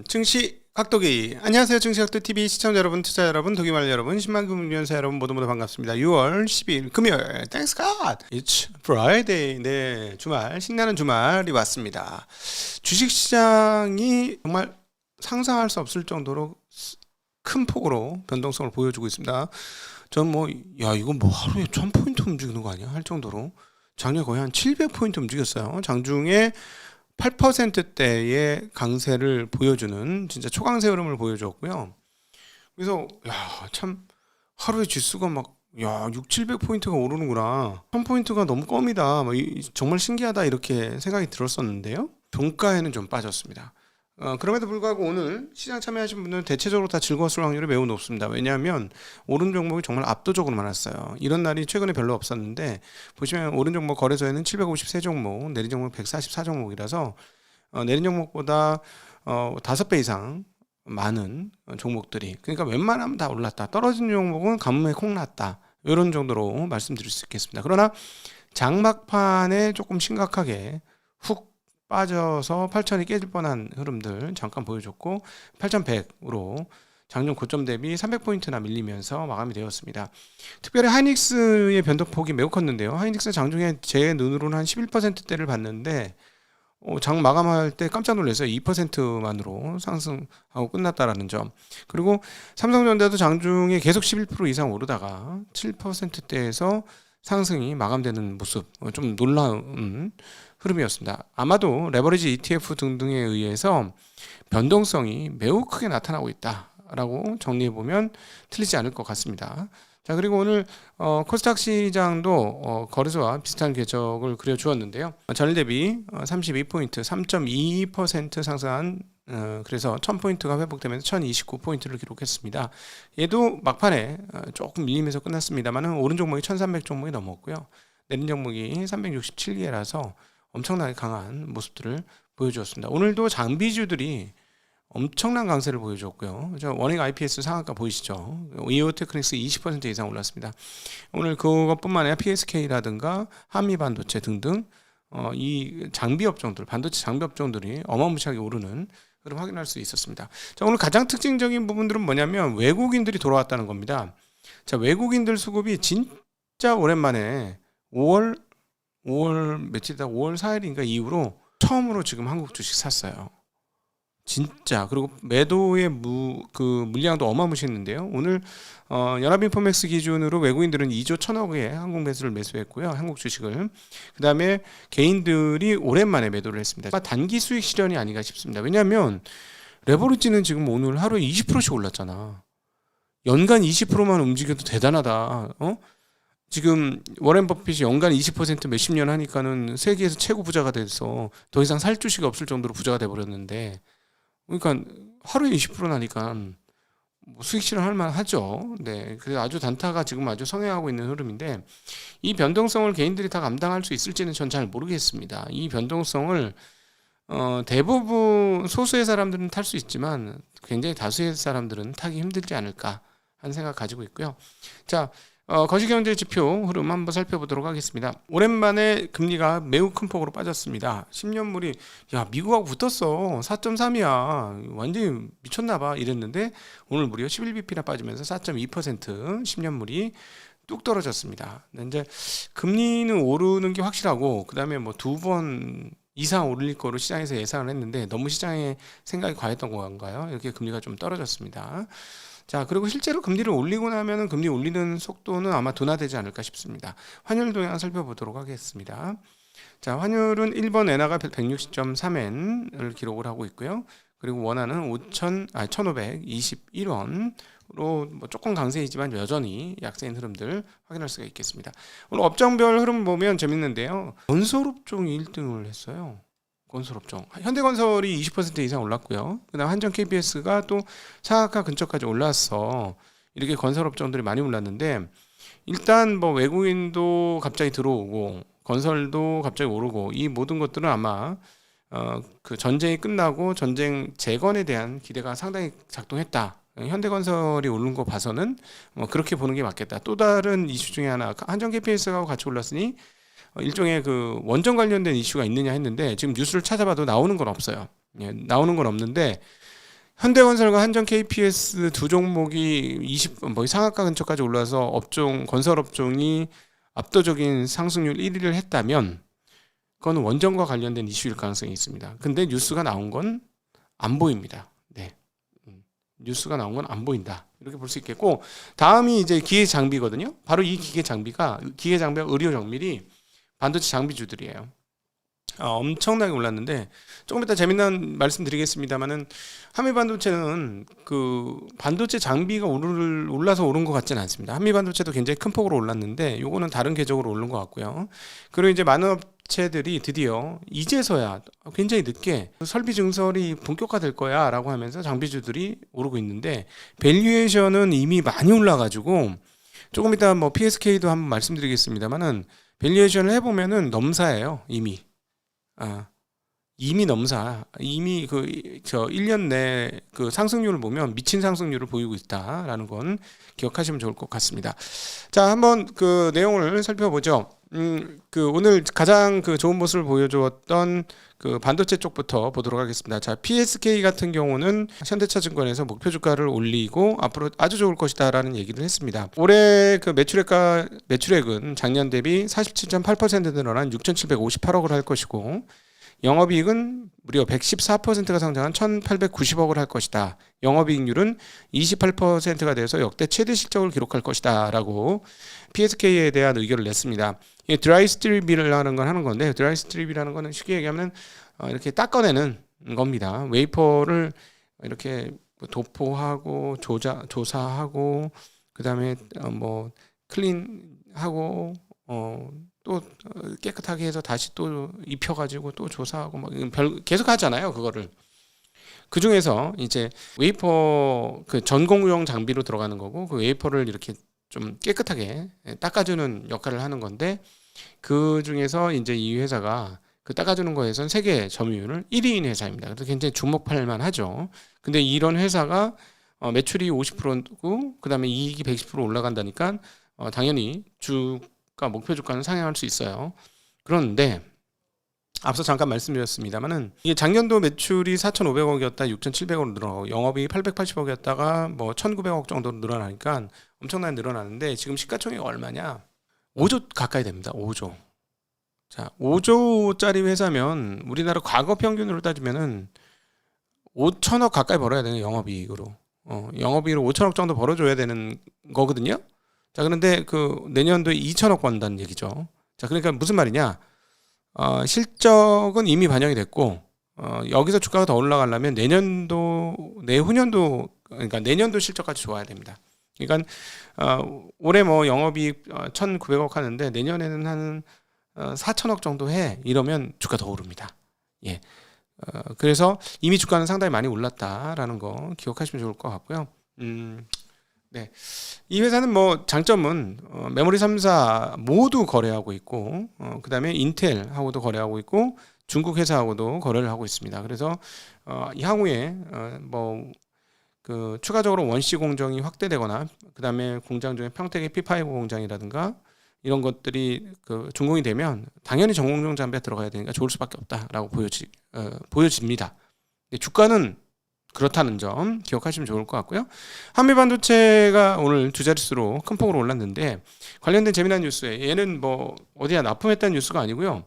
증시 각도기. 안녕하세요. 증시각도TV 시청자 여러분, 투자 여러분, 도기말 여러분, 10만 금융연사 여러분 모두 반갑습니다. 6월 10일 금요일, Thanks God, It's Friday. 네, 주말, 신나는 주말이 왔습니다. 주식시장이 정말 상상할 수 없을 정도로 큰 폭으로 변동성을 보여주고 있습니다. 전 이거 하루에 1000포인트 움직이는 거 아니야? 할 정도로 작년에 거의 한 700포인트 움직였어요. 장중에 8%대의 강세를 보여주는 진짜 초강세 흐름을 보여줬고요. 그래서 참 하루에 지수가 6, 700포인트가 오르는구나. 1000포인트가 너무 껌이다. 정말 신기하다 이렇게 생각이 들었었는데요. 종가에는 좀 빠졌습니다. 그럼에도 불구하고 오늘 시장 참여하신 분들은 대체적으로 다 즐거웠을 확률이 매우 높습니다. 왜냐하면 오른 종목이 정말 압도적으로 많았어요. 이런 날이 최근에 별로 없었는데 보시면 오른 종목 거래소에는 753종목, 내린 종목 144종목이라서 내린 종목보다 5배 이상 많은 종목들이, 그러니까 웬만하면 다 올랐다. 떨어진 종목은 가뭄에 콩났다. 이런 정도로 말씀드릴 수 있겠습니다. 그러나 장막판에 조금 심각하게 훅 빠져서 8,000이 깨질 뻔한 흐름들 잠깐 보여줬고 8,100으로 장중 고점 대비 300포인트나 밀리면서 마감이 되었습니다. 특별히 하이닉스의 변동폭이 매우 컸는데요. 하이닉스 장중에 제 눈으로는 한 11%대를 봤는데 장 마감할 때 깜짝 놀랐어요. 2%만으로 상승하고 끝났다라는 점. 그리고 삼성전자도 장중에 계속 11% 이상 오르다가 7%대에서 상승이 마감되는 모습, 좀 놀라운 흐름이었습니다. 아마도 레버리지 ETF 등등에 의해서 변동성이 매우 크게 나타나고 있다라고 정리해보면 틀리지 않을 것 같습니다. 자, 그리고 오늘 코스닥 시장도 거래소와 비슷한 궤적을 그려주었는데요. 전일 대비 32포인트, 3.22% 상승한, 그래서 1000포인트가 회복되면서 1029포인트를 기록했습니다. 얘도 막판에 조금 밀리면서 끝났습니다만 오른 종목이 1300종목이 넘었고요. 내린 종목이 367개라서 엄청나게 강한 모습들을 보여주었습니다. 오늘도 장비주들이 엄청난 강세를 보여줬고요. 원익 IPS 상한가 보이시죠? 이오테크닉스 20% 이상 올랐습니다. 오늘 그것뿐만 아니라 PSK라든가 한미반도체 등등 이 장비 업종들, 반도체 장비 업종들이 어마무시하게 오르는 흐름 확인할 수 있었습니다. 자, 오늘 가장 특징적인 부분들은 뭐냐면 외국인들이 돌아왔다는 겁니다. 자, 외국인들 수급이 진짜 오랜만에 5월 며칠이다, 5월 4일인가 이후로 처음으로 지금 한국 주식 샀어요. 진짜. 그리고 매도의 물량도 어마무시했는데요. 오늘 연합인포맥스 기준으로 외국인들은 2조 1천억의 한국 매수를 매수했고요. 한국 주식을. 그 다음에 개인들이 오랜만에 매도를 했습니다. 단기 수익 실현이 아닌가 싶습니다. 왜냐하면 레버리지는 지금 오늘 하루에 20%씩 올랐잖아. 연간 20%만 움직여도 대단하다. 지금 워렌 버핏이 연간 20% 몇십 년 하니까는 세계에서 최고 부자가 돼서 더 이상 살 주식이 없을 정도로 부자가 돼버렸는데, 그러니까 하루에 20% 나니까 수익 실현할 만하죠. 네, 그래서 아주 단타가 지금 아주 성행하고 있는 흐름인데 이 변동성을 개인들이 다 감당할 수 있을지는 전 잘 모르겠습니다. 이 변동성을 대부분 소수의 사람들은 탈 수 있지만 굉장히 다수의 사람들은 타기 힘들지 않을까 하는 생각 가지고 있고요. 자, 거시경제 지표 흐름 한번 살펴보도록 하겠습니다. 오랜만에 금리가 매우 큰 폭으로 빠졌습니다. 10년물이 미국하고 붙었어. 4.3이야. 완전히 미쳤나봐 이랬는데 오늘 무려 11bp나 빠지면서 4.2% 10년물이 뚝 떨어졌습니다. 이제 금리는 오르는 게 확실하고 그 다음에 2번 이상 오를 거로 시장에서 예상을 했는데 너무 시장의 생각이 과했던 건가요? 이렇게 금리가 좀 떨어졌습니다. 자, 그리고 실제로 금리를 올리고 나면은 금리 올리는 속도는 아마 둔화되지 않을까 싶습니다. 환율 동향 살펴보도록 하겠습니다. 자, 환율은 1번 엔화가 160.3엔을 기록을 하고 있고요. 그리고 원화는 1,521원으로 조금 강세이지만 여전히 약세인 흐름들 확인할 수가 있겠습니다. 오늘 업종별 흐름 보면 재밌는데요. 건설업종이 1등을 했어요. 건설업종. 현대건설이 20% 이상 올랐고요. 그다음 한전 KPS가 또 상한가 근처까지 올랐어. 이렇게 건설업종들이 많이 올랐는데 일단 외국인도 갑자기 들어오고 건설도 갑자기 오르고 이 모든 것들은 아마 그 전쟁이 끝나고 전쟁 재건에 대한 기대가 상당히 작동했다. 현대건설이 오른 거 봐서는 그렇게 보는 게 맞겠다. 또 다른 이슈 중에 하나, 한전 KPS가 같이 올랐으니 일종의 그 원전 관련된 이슈가 있느냐 했는데 지금 뉴스를 찾아봐도 나오는 건 없어요. 예, 나오는 건 없는데 현대건설과 한전 KPS 두 종목이 20 상한가 근처까지 올라서 업종 건설 업종이 압도적인 상승률 1위를 했다면 그건 원전과 관련된 이슈일 가능성이 있습니다. 근데 뉴스가 나온 건 안 보입니다. 네. 뉴스가 나온 건 안 보인다. 이렇게 볼 수 있겠고, 다음이 이제 기계 장비거든요. 바로 이 기계 장비와 의료 정밀이 반도체 장비주들이에요. 엄청나게 올랐는데 조금 이따 재미난 말씀 드리겠습니다만은 한미반도체는 그 반도체 장비가 올라서 오른 것 같지는 않습니다. 한미반도체도 굉장히 큰 폭으로 올랐는데 요거는 다른 궤적으로 오른 것 같고요. 그리고 이제 많은 업체들이 드디어 이제서야 굉장히 늦게 설비 증설이 본격화될 거야 라고 하면서 장비주들이 오르고 있는데, 밸류에이션은 이미 많이 올라가지고 조금 이따 뭐 PSK도 한번 말씀드리겠습니다만은 밸류에이션을 해보면은 넘사예요. 이미 넘사, 이미 저 1년 내 그 상승률을 보면 미친 상승률을 보이고 있다라는 건 기억하시면 좋을 것 같습니다. 자, 한번 그 내용을 살펴보죠. 그 오늘 가장 그 좋은 모습을 보여주었던 그 반도체 쪽부터 보도록 하겠습니다. 자, PSK 같은 경우는 현대차증권에서 목표 주가를 올리고 앞으로 아주 좋을 것이다라는 얘기를 했습니다. 올해 그 매출액은 작년 대비 47.8% 늘어난 6,758억을 할 것이고, 영업이익은 무려 114%가 성장한 1,890억을 할 것이다. 영업이익률은 28%가 돼서 역대 최대 실적을 기록할 것이다 라고 PSK에 대한 의견을 냈습니다. 이 드라이 스트립이라는 건 하는 건데, 드라이 스트립이라는 거는 쉽게 얘기하면 이렇게 닦아내는 겁니다. 웨이퍼를 이렇게 도포하고 조사하고 그다음에 뭐 클린하고 또 깨끗하게 해서 다시 또 입혀가지고 또 조사하고 뭐 계속 하잖아요. 그거를 그 중에서 이제 웨이퍼 그 전공용 장비로 들어가는 거고, 그 웨이퍼를 이렇게 좀 깨끗하게 닦아주는 역할을 하는 건데, 그 중에서 이제 이 회사가 그 닦아주는 거에선 세계 점유율 1위인 회사입니다. 그래서 굉장히 주목할 만하죠. 근데 이런 회사가 매출이 50%고 그다음에 이익이 110% 올라간다니까 당연히 목표 주가는 상향할 수 있어요. 그런데 앞서 잠깐 말씀드렸습니다만은 이게 작년도 매출이 4,500억이었다 6,700억으로 늘어나고 영업이 880억이었다가 뭐 1,900억 정도로 늘어나니까 엄청나게 늘어나는데, 지금 시가총액이 얼마냐? 5조 가까이 됩니다. 5조. 자, 5조짜리 회사면 우리나라 과거 평균으로 따지면은 5천억 가까이 벌어야 되는 영업이익으로. 영업이익으로 5천억 정도 벌어줘야 되는 거거든요. 자, 그런데 그 내년도에 2천억 번다는 얘기죠. 자, 그러니까 무슨 말이냐? 실적은 이미 반영이 됐고, 여기서 주가가 더 올라가려면 내후년도, 그러니까 내년도 실적까지 좋아야 됩니다. 그러니까 올해 뭐 영업이익 1,900억 하는데 내년에는 한 4천억 정도 해. 이러면 주가 더 오릅니다. 예. 그래서 이미 주가는 상당히 많이 올랐다라는 거 기억하시면 좋을 것 같고요. 네. 이 회사는 뭐 장점은 메모리 3사 모두 거래하고 있고, 그다음에 인텔하고도 거래하고 있고 중국 회사하고도 거래를 하고 있습니다. 그래서 향후에 뭐 그 추가적으로 원시 공정이 확대되거나 그다음에 공장 중에 평택의 P5 공장이라든가 이런 것들이 그 준공이 되면 당연히 전공용 장비가 들어가야 되니까 좋을 수밖에 없다라고 보여집니다. 주가는 그렇다는 점 기억하시면 좋을 것 같고요. 한미반도체가 오늘 두 자릿수로 큰 폭으로 올랐는데, 관련된 재미난 뉴스에 얘는 뭐 어디야 납품했다는 뉴스가 아니고요.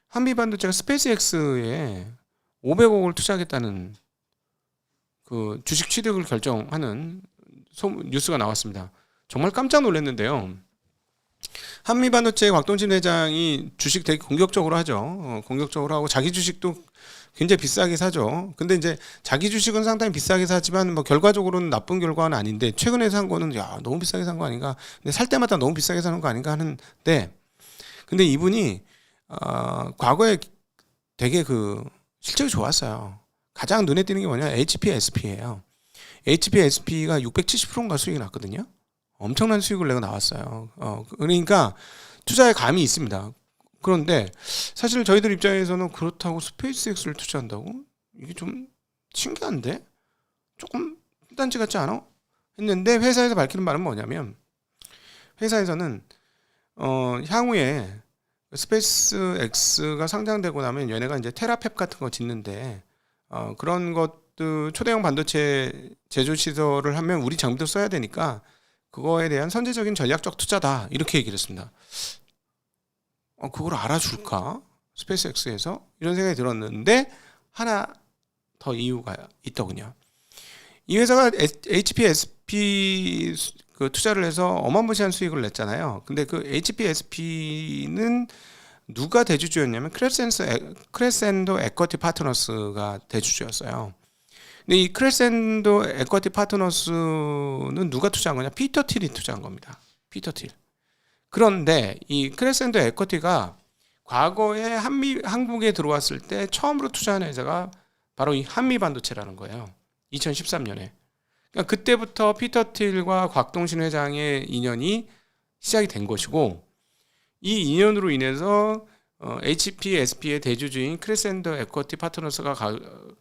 한미반도체가 스페이스X에 500억을 투자하겠다는 그 주식 취득을 결정하는 뉴스가 나왔습니다. 정말 깜짝 놀랐는데요. 한미반도체 곽동진 회장이 주식 되게 공격적으로 하죠. 공격적으로 하고 자기 주식도 굉장히 비싸게 사죠. 근데 이제 자기 주식은 상당히 비싸게 사지만 뭐 결과적으로는 나쁜 결과는 아닌데, 최근에 산 거는 야 너무 비싸게 산 거 아닌가, 근데 살 때마다 너무 비싸게 사는 거 아닌가 하는데, 근데 이분이 과거에 되게 그 실적이 좋았어요. 가장 눈에 띄는 게 뭐냐, HPSP예요. HPSP가 670%인가 수익이 났거든요. 엄청난 수익을 내고 나왔어요. 그러니까 투자에 감이 있습니다. 그런데 사실 저희들 입장에서는 그렇다고 스페이스X를 투자한다고? 이게 좀 신기한데? 조금 단지 같지 않아? 했는데 회사에서 밝히는 바는 뭐냐면, 회사에서는 향후에 스페이스 X가 상장되고 나면 얘네가 이제 테라펩 같은 거 짓는데 그런 것들 초대형 반도체 제조 시설을 하면 우리 장비도 써야 되니까 그거에 대한 선제적인 전략적 투자다 이렇게 얘기를 했습니다. 그걸 알아줄까? 스페이스 X에서 이런 생각이 들었는데 하나 더 이유가 있더군요. 이 회사가 HPSP 그 투자를 해서 어마무시한 수익을 냈잖아요. 근데 그 HPSP는 누가 대주주였냐면 크레센도 에쿼티 파트너스가 대주주였어요. 근데 이 크레센도 에쿼티 파트너스는 누가 투자한 거냐? 피터 틸이 투자한 겁니다. 피터 틸. 그런데 이 크레센도 에쿼티가 과거에 한국에 들어왔을 때 처음으로 투자한 회사가 바로 이 한미반도체라는 거예요. 2013년에. 그러니까 그때부터 피터 틸과 곽동신 회장의 인연이 시작이 된 것이고 이 인연으로 인해서 HPSP의 대주주인 크레센도 에쿼티 파트너스가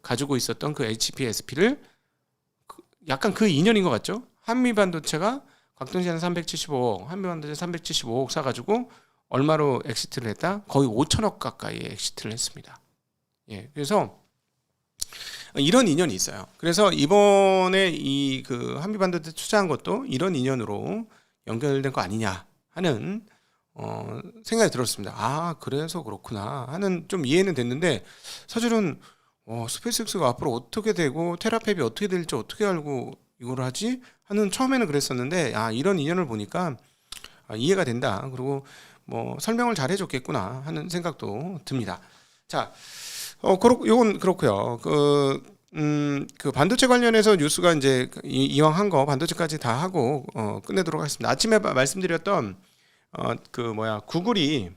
가지고 있었던 그 HPSP를 약간 그 인연인 것 같죠? 한미반도체가 곽동신은 375억, 한미반도체 375억 사가지고 얼마로 엑시트를 했다? 거의 5천억 가까이 엑시트를 했습니다. 예, 그래서 이런 인연이 있어요. 그래서 이번에 이 그 한미반도체 투자한 것도 이런 인연으로 연결된 거 아니냐 하는 생각이 들었습니다. 그래서 그렇구나 하는 좀 이해는 됐는데 사실은 스페이스X가 앞으로 어떻게 되고 테라펩이 어떻게 될지 어떻게 알고 이걸 하지 하는 처음에는 그랬었는데 이런 인연을 보니까 이해가 된다. 그리고 뭐 설명을 잘 해줬겠구나 하는 생각도 듭니다. 자, 요건 그렇고요. 그 반도체 관련해서 뉴스가 이제 이왕 한 거 반도체까지 다 하고 끝내도록 하겠습니다. 아침에 말씀드렸던 구글이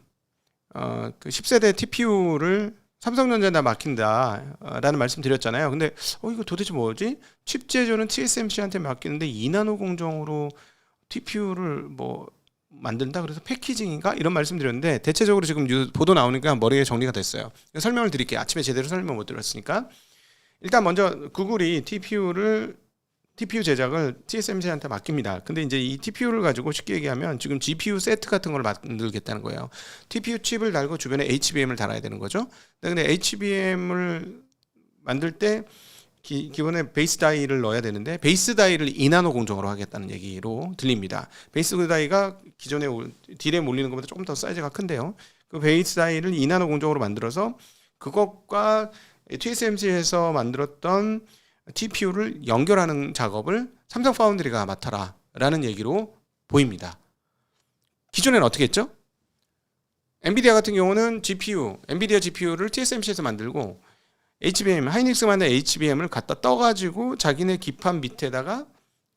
그 10세대 TPU를 삼성전자에다 맡긴다라는 말씀 드렸잖아요. 근데 이거 도대체 뭐지? 칩 제조는 TSMC한테 맡기는데 2나노 공정으로 TPU를 뭐 만든다 그래서 패키징인가 이런 말씀 드렸는데 대체적으로 지금 보도 나오니까 머리에 정리가 됐어요. 설명을 드릴게요. 아침에 제대로 설명 못 드렸으니까. 일단 먼저 구글이 TPU 제작을 TSMC한테 맡깁니다. 근데 이제 이 TPU를 가지고 쉽게 얘기하면 지금 GPU 세트 같은 걸 만들겠다는 거예요. TPU 칩을 달고 주변에 HBM을 달아야 되는 거죠. 근데 HBM을 만들 때 기본에 베이스 다이를 넣어야 되는데 베이스 다이를 2나노 공정으로 하겠다는 얘기로 들립니다. 베이스 다이가 기존에 딜에 몰리는 것보다 조금 더 사이즈가 큰데요. 그 베이스 다이를 2나노 공정으로 만들어서 그것과 TSMC에서 만들었던 TPU를 연결하는 작업을 삼성 파운드리가 맡아라 라는 얘기로 보입니다. 기존에는 어떻게 했죠? 엔비디아 같은 경우는 엔비디아 GPU를 TSMC에서 만들고 HBM, 하이닉스만의 HBM을 갖다 떠가지고 자기네 기판 밑에다가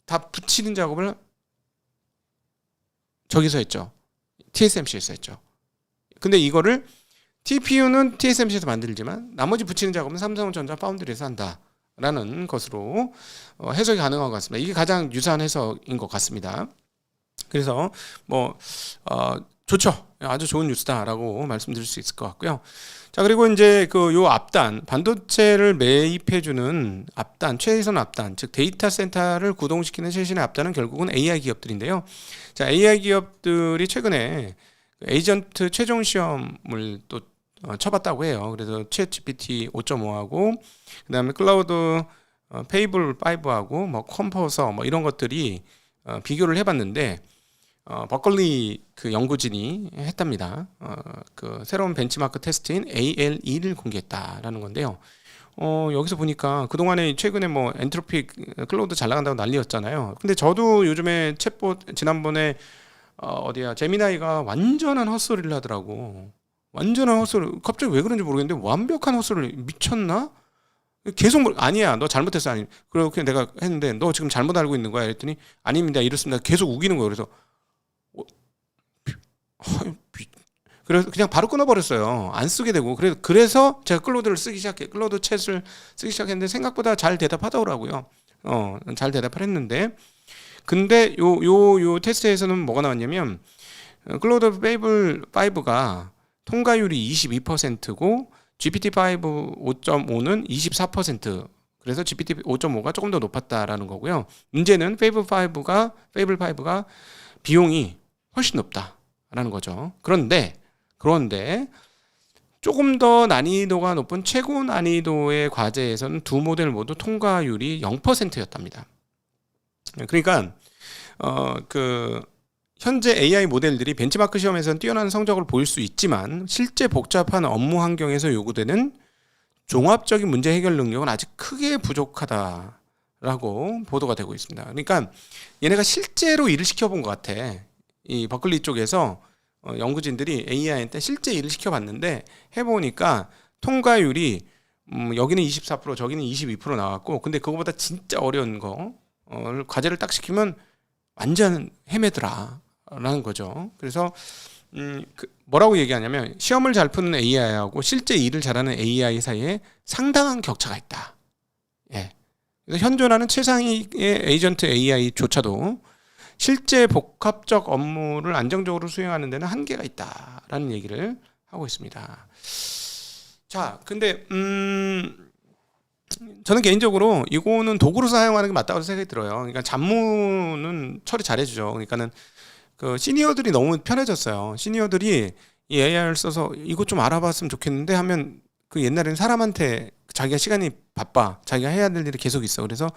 다 붙이는 작업을 저기서 했죠. TSMC에서 했죠. 근데 이거를 TPU는 TSMC에서 만들지만 나머지 붙이는 작업은 삼성전자 파운드리에서 한다라는 것으로 해석이 가능한 것 같습니다. 이게 가장 유사한 해석인 것 같습니다. 그래서 좋죠. 아주 좋은 뉴스다라고 말씀드릴 수 있을 것 같고요. 자, 그리고 이제 요 앞단, 반도체를 매입해주는 앞단, 최선 앞단, 즉 데이터 센터를 구동시키는 최신의 앞단은 결국은 AI 기업들인데요. 자, AI 기업들이 최근에 에이전트 최종 시험을 또 쳐봤다고 해요. 그래서 챗GPT 5.5하고 그다음에 클라우드 페이블 5하고 뭐 컴포서 뭐 이런 것들이 비교를 해봤는데 버클리 그 연구진이 했답니다. 그 새로운 벤치마크 테스트인 ALE를 공개했다라는 건데요. 여기서 보니까 그동안에 최근에 뭐 엔트로픽 클라우드 잘 나간다고 난리였잖아요. 근데 저도 요즘에 챗봇 지난번에 제미나이가 완전한 헛소리를 하더라고. 완전한 헛소리. 갑자기 왜 그런지 모르겠는데 완벽한 헛소리를 미쳤나? 계속 아니야 너 잘못했어 아니 그렇게 내가 했는데 너 지금 잘못 알고 있는 거야 했더니 아닙니다 이렇습니다 계속 우기는 거예요. 그래서 그냥 바로 끊어버렸어요. 안 쓰게 되고 그래서 제가 클로드 챗을 쓰기 시작했는데 생각보다 잘 대답하더라고요. 잘 대답을 했는데 근데 요 테스트에서는 뭐가 나왔냐면 클로드 페이블 5가 통과율이 22%고 GPT-5 5.5는 24%. 그래서 GPT 5.5가 조금 더 높았다라는 거고요. 문제는 페이블 5가 비용이 훨씬 높다라는 거죠. 그런데 그런데 조금 더 난이도가 높은 최고 난이도의 과제에서는 두 모델 모두 통과율이 0%였답니다. 그러니까 현재 AI 모델들이 벤치마크 시험에서는 뛰어난 성적을 보일 수 있지만 실제 복잡한 업무 환경에서 요구되는 종합적인 문제 해결 능력은 아직 크게 부족하다라고 보도가 되고 있습니다. 그러니까 얘네가 실제로 일을 시켜본 것 같아. 이 버클리 쪽에서 연구진들이 AI한테 실제 일을 시켜봤는데 해보니까 통과율이 여기는 24% 저기는 22% 나왔고, 근데 그거보다 진짜 어려운 거 과제를 딱 시키면 완전 헤매더라라는 거죠. 그래서 뭐라고 얘기하냐면 시험을 잘 푸는 AI하고 실제 일을 잘하는 AI 사이에 상당한 격차가 있다. 예. 그래서 현존하는 최상위의 에이전트 AI조차도 실제 복합적 업무를 안정적으로 수행하는 데는 한계가 있다라는 얘기를 하고 있습니다. 자, 근데 저는 개인적으로 이거는 도구로 사용하는 게 맞다고 생각이 들어요. 그러니까 잡무는 처리 잘해주죠. 그러니까는 그 시니어들이 너무 편해졌어요. 시니어들이 이 AI를 써서 이것 좀 알아봤으면 좋겠는데 하면 그 옛날에는 사람한테 자기가 시간이 바빠, 자기가 해야 될 일이 계속 있어. 그래서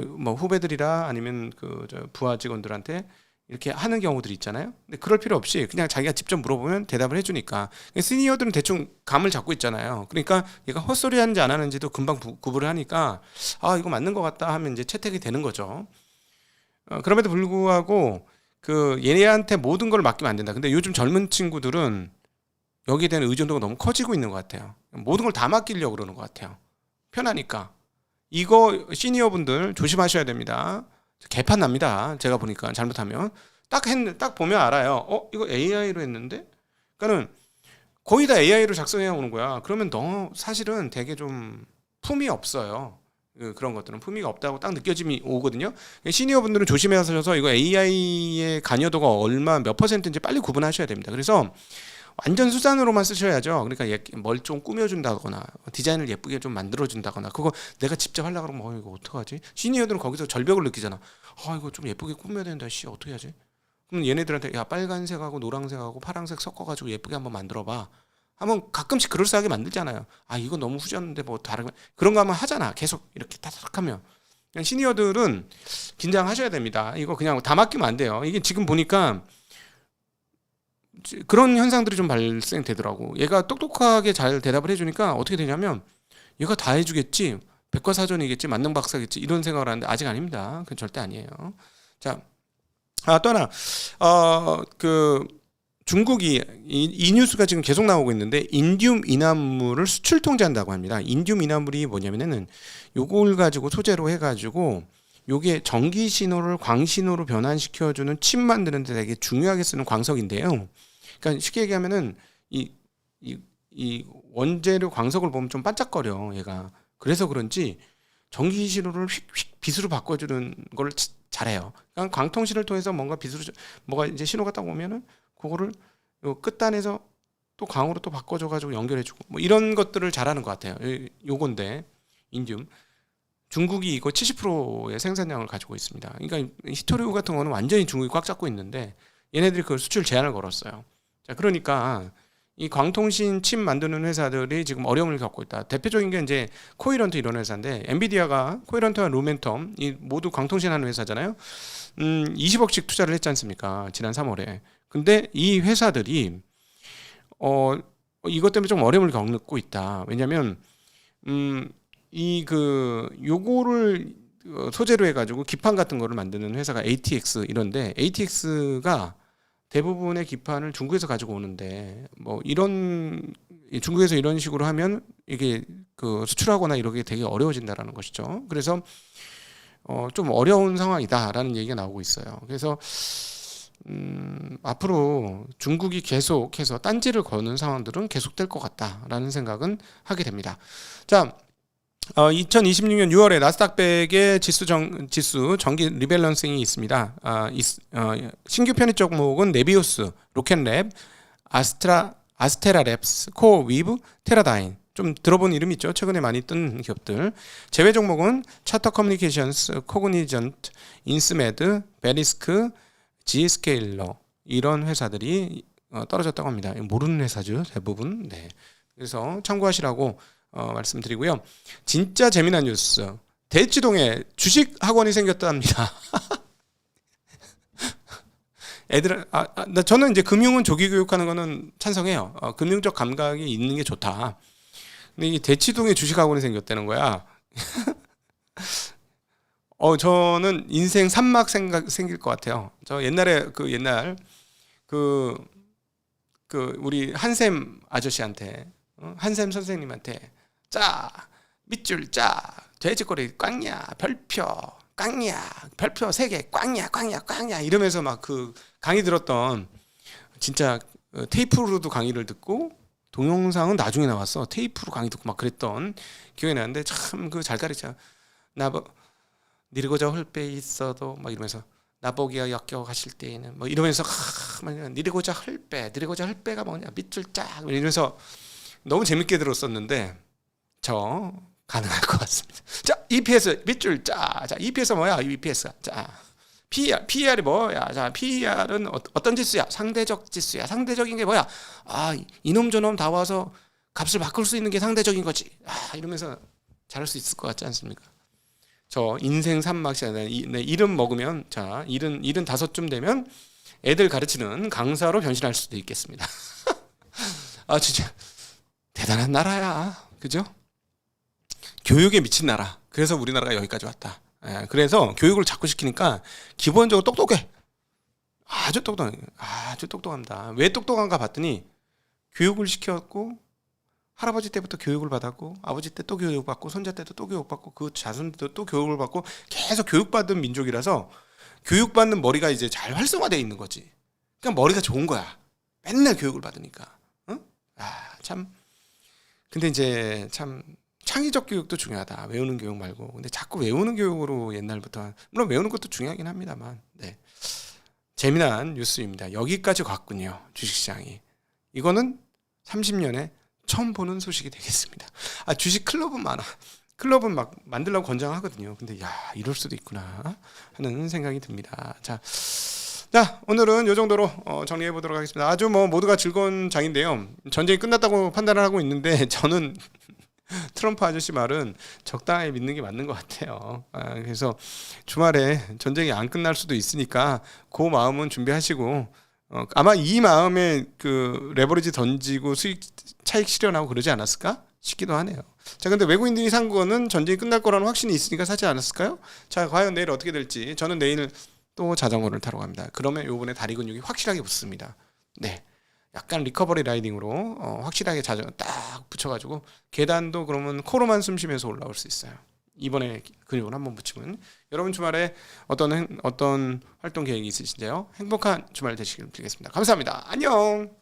뭐 후배들이라 아니면 부하 직원들한테 이렇게 하는 경우들이 있잖아요. 근데 그럴 필요 없이 그냥 자기가 직접 물어보면 대답을 해주니까 시니어들은 대충 감을 잡고 있잖아요. 그러니까 얘가 헛소리 하는지 안 하는지도 금방 구분을 하니까 아 이거 맞는 것 같다 하면 이제 채택이 되는 거죠. 그럼에도 불구하고 얘네한테 모든 걸 맡기면 안 된다. 근데 요즘 젊은 친구들은 여기에 대한 의존도가 너무 커지고 있는 것 같아요. 모든 걸 다 맡기려고 그러는 것 같아요. 편하니까. 이거 시니어분들 조심하셔야 됩니다. 개판 납니다. 제가 보니까 잘못하면 딱 보면 알아요. 이거 AI로 했는데? 그러니까는 거의 다 AI로 작성해 오는 거야. 그러면 너 사실은 되게 좀 품이 없어요. 그런 것들은 품위가 없다고 딱 느껴짐이 오거든요. 시니어분들은 조심하셔서 이거 AI의 관여도가 몇 퍼센트인지 빨리 구분하셔야 됩니다. 그래서 완전 수단으로만 쓰셔야죠. 그러니까 뭘 좀 꾸며준다거나 디자인을 예쁘게 좀 만들어준다거나 그거 내가 직접 하려고 그러면 이거 어떡하지? 시니어들은 거기서 절벽을 느끼잖아. 이거 좀 예쁘게 꾸며야 된다. 어떻게 하지? 그럼 얘네들한테 야 빨간색하고 노란색하고 파란색 섞어가지고 예쁘게 한번 만들어봐 하면 가끔씩 그럴싸하게 만들잖아요. 이거 너무 후졌는데 뭐 다른 그런 거 하면 하잖아. 계속 이렇게 타닥 하면. 그냥 시니어들은 긴장하셔야 됩니다. 이거 그냥 다 맡기면 안 돼요. 이게 지금 보니까 그런 현상들이 좀 발생되더라고. 얘가 똑똑하게 잘 대답을 해주니까 어떻게 되냐면 얘가 다 해주겠지, 백과사전이겠지, 만능박사겠지 이런 생각을 하는데 아직 아닙니다. 그건 절대 아니에요. 자, 또 하나 중국이 이 뉴스가 지금 계속 나오고 있는데 인듐 인화물을 수출 통제한다고 합니다. 인듐 인화물이 뭐냐면은 요걸 가지고 소재로 해가지고 요게 전기 신호를 광신호로 변환시켜주는 칩 만드는 데 되게 중요하게 쓰는 광석인데요. 그러니까 쉽게 얘기하면은 이 원재료 광석을 보면 좀 반짝거려 얘가. 그래서 그런지 전기 신호를 휙휙 빛으로 바꿔주는 걸 잘해요. 그러니까 광통신을 통해서 뭐가 이제 신호가 딱 오면은 그거를 요 끝단에서 또 광으로 또 바꿔줘가지고 연결해주고 뭐 이런 것들을 잘하는 것 같아요. 요건데 인듐. 중국이 이거 70%의 생산량을 가지고 있습니다. 그러니까 히토리우 같은 거는 완전히 중국이 꽉 잡고 있는데 얘네들이 그 수출 제한을 걸었어요. 자, 그러니까 이 광통신 칩 만드는 회사들이 지금 어려움을 겪고 있다. 대표적인 게 이제 코이런트 이런 회사인데 엔비디아가 코이런트와 루멘텀 이 모두 광통신 하는 회사잖아요. 20억씩 투자를 했지 않습니까? 지난 3월에. 근데 이 회사들이 이것 때문에 좀 어려움을 겪고 있다. 왜냐면 요거를 소재로 해가지고 기판 같은 거를 만드는 회사가 ATX 이런데 ATX가 대부분의 기판을 중국에서 가지고 오는데 뭐 중국에서 이런 식으로 하면 이게 수출하거나 이렇게 되게 어려워진다라는 것이죠. 그래서 좀 어려운 상황이다라는 얘기가 나오고 있어요. 그래서 앞으로 중국이 계속해서 딴지를 거는 상황들은 계속될 것 같다라는 생각은 하게 됩니다. 자. 2026년 6월에 나스닥 100의 지수 정기 리밸런싱이 있습니다. 신규 편입 종목은 네비우스, 로켓랩, 아스테라랩스, 코어위브, 테라다인. 좀 들어본 이름 있죠? 최근에 많이 뜬 기업들. 제외 종목은 차터 커뮤니케이션스, 코그니전트, 인스메드, 베리스크, 지스케일러 이런 회사들이 떨어졌다고 합니다. 모르는 회사죠, 대부분. 네. 그래서 참고하시라고 말씀드리고요. 진짜 재미난 뉴스. 대치동에 주식 학원이 생겼답니다. 저는 이제 금융은 조기 교육하는 거는 찬성해요. 금융적 감각이 있는 게 좋다. 근데 이 대치동에 주식 학원이 생겼다는 거야. 저는 인생 산막 생길 것 같아요. 저 옛날에 그 우리 한샘 아저씨한테, 한샘 선생님한테 짜 밑줄 짜 돼지꼬리 꽝냐 별표 꽝냐 별표 3개 꽝냐 꽝냐 꽝냐 이러면서 막 그 강의 들었던, 진짜 테이프로도 강의를 듣고 동영상은 나중에 나왔어. 테이프로 강의 듣고 막 그랬던 기억이 나는데, 참 그 잘 가르쳐. 니르고자 헐빼 있어도 막 이러면서 나보기야 역겨가실 때에는 뭐 이러면서 니르고자 헐빼가 뭐냐 밑줄 쫙 이러면서 너무 재밌게 들었었는데, 저 가능할 것 같습니다. 자, EPS 밑줄 자 EPS 뭐야? EPS 자 PER이 뭐야? 자, PER은 어떤 지수야? 상대적 지수야. 상대적인 게 뭐야? 이놈 저놈 다 와서 값을 바꿀 수 있는 게 상대적인 거지. 이러면서 잘할 수 있을 것 같지 않습니까? 저 인생 산막시잖아요. 이름 먹으면, 자, 75쯤 되면 애들 가르치는 강사로 변신할 수도 있겠습니다. 진짜 대단한 나라야. 그죠? 교육에 미친 나라. 그래서 우리나라가 여기까지 왔다. 그래서 교육을 자꾸 시키니까 기본적으로 똑똑해. 아주 똑똑합니다. 왜 똑똑한가 봤더니 교육을 시켰고, 할아버지 때부터 교육을 받았고, 아버지 때 또 교육받고, 손자 때도 또 교육받고, 그 자손들도 또 교육을 받고, 계속 교육받은 민족이라서 교육받는 머리가 이제 잘 활성화되어 있는 거지. 그러니까 머리가 좋은 거야. 맨날 교육을 받으니까. 응? 참. 근데 이제 참 창의적 교육도 중요하다. 외우는 교육 말고. 근데 자꾸 외우는 교육으로 옛날부터, 물론 외우는 것도 중요하긴 합니다만, 네. 재미난 뉴스입니다. 여기까지 갔군요. 주식시장이. 이거는 30년에 처음 보는 소식이 되겠습니다. 주식 클럽은 많아. 클럽은 막 만들려고 권장하거든요. 근데 이럴 수도 있구나 하는 생각이 듭니다. 자, 오늘은 이 정도로 정리해 보도록 하겠습니다. 아주 모두가 즐거운 장인데요. 전쟁이 끝났다고 판단을 하고 있는데, 저는 트럼프 아저씨 말은 적당히 믿는 게 맞는 것 같아요. 그래서 주말에 전쟁이 안 끝날 수도 있으니까 그 마음은 준비하시고, 아마 이 마음에 그 레버리지 던지고 수익 차익 실현하고 그러지 않았을까 싶기도 하네요. 자, 근데 외국인들이 산 거는 전쟁이 끝날 거라는 확신이 있으니까 사지 않았을까요? 자, 과연 내일 어떻게 될지. 저는 내일 또 자전거를 타러 갑니다. 그러면 요번에 다리 근육이 확실하게 붙습니다. 네, 약간 리커버리 라이딩으로 확실하게 자전거 딱 붙여가지고 계단도 그러면 코로만 숨 쉬면서 올라올 수 있어요. 이번에 근육을 한번 붙이면. 여러분 주말에 어떤 활동 계획이 있으신지요? 행복한 주말 되시길 빌겠습니다. 감사합니다. 안녕.